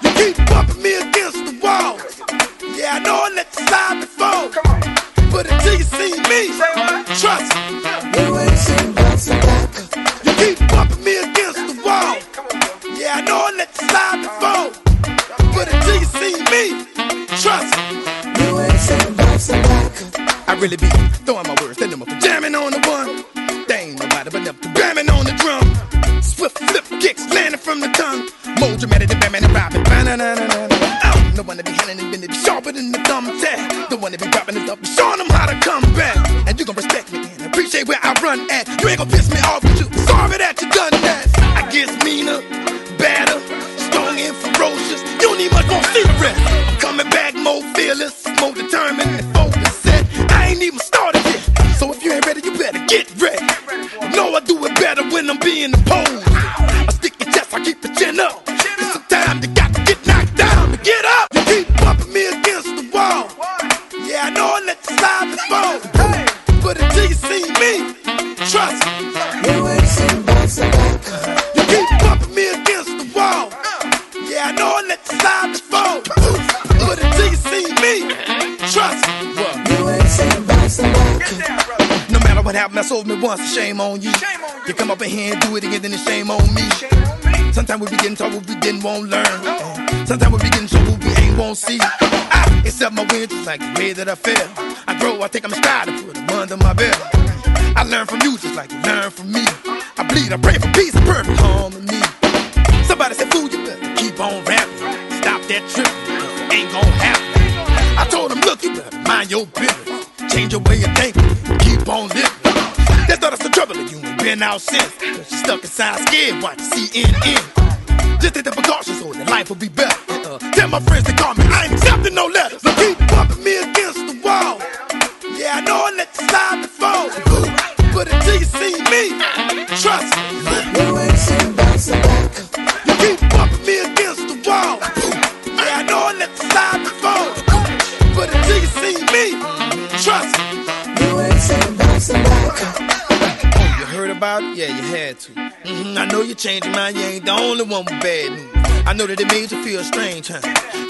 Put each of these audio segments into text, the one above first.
You keep bumping me against the wall. Yeah, I know I let the slide before. But until you see me, trust me. You ain't seen bouncing back. You keep bumping me against the wall. Yeah, I know I let the slide before. But until you see me, trust me. You ain't seen bouncing back. I really be throwing my words, then I'm jamming on the one. They ain't nobody but them jamming on the drum. Swift flip kicks landing from the tongue. More dramatic than Batman and Robin. I'm the one to be handling it, been sharper than the thumbtack. The one to be dropping this up and showing them how to come back. And you gon' respect me and appreciate where I run at. You ain't gon' piss me off, but you sorry that you done that. I guess meaner, badder, strong and ferocious. You don't need much more secret. I'm coming back more fearless, more determined and focused. I ain't even started yet, so if you ain't ready, you better get ready. Know I do it better when I'm being opposed. I stick your chest, I keep the chin up. And sometimes you got to get knocked down to get up. You keep bumping me against the wall. Yeah, I know I let the slide before. But until you see me, trust me. You ain't seen bouncing back. You keep bumping me against the wall. Yeah, I know I let the slide before. But until you see me, trust me. You ain't seen bouncing back. No matter what happened, I sold me once, shame on you. You come up in here and do it again, then it's shame on me. Sometimes we be getting trouble we didn't want to learn. Sometimes we be getting trouble we ain't won't see. I accept my wins just like the way that I feel. I grow, I take I'm stride and put them under my belt. I learn from you just like you learn from me. I bleed, I pray for peace and perfect harmony. Somebody said, fool, you better keep on rapping. Stop that tripping, cause it ain't gon' happen. I told him, look, you better mind your business. Change your way of thinking, keep on living. That's not us the trouble, you ain't been out since. Cause you stuck inside scared, watch CNN. Just take the precautions so that life will be better. Tell my friends to call me, I ain't accepting no letters. So keep bumping me against the wall. Yeah, I know I let the slide before. But until you see me, trust me. You ain't seen bouncing back. You keep bumping me against the wall. Yeah, I know I let the slide before. But until you see me, trust me. You ain't seen bouncing back. Oh, you heard about it? Yeah, you had to. I know you changed your mind, you ain't the only one with bad news. I know that it made you feel strange, huh?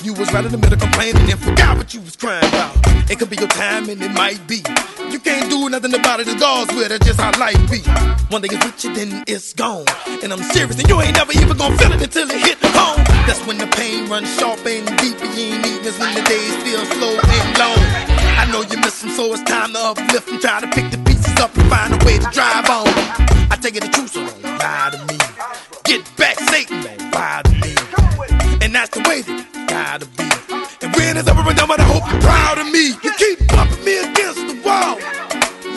You was right in the middle complaining and forgot what you was crying about. It could be your time and it might be. You can't do nothing about it, it's God's will, that's just how life be. One day it's with you, then it's gone. And I'm serious, and you ain't never even gonna feel it until it hit home. That's when the pain runs sharp and deep, and you ain't even when the days feel slow and long. I know you miss them, so it's time to uplift and try to pick the pieces up and find a way to drive on. I tell you the truth, so don't lie to me. Get back, Satan, don't bother me. And that's the way that it gotta be. And when it's over and done, but I hope you're proud of me. You keep bumping me against the wall.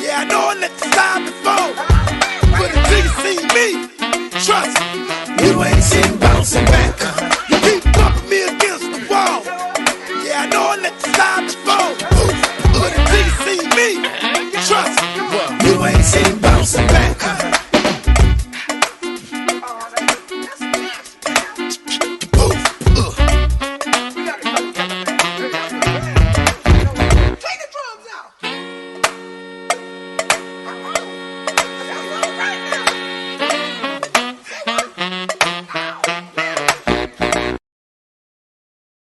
Yeah, I know I let the slide before.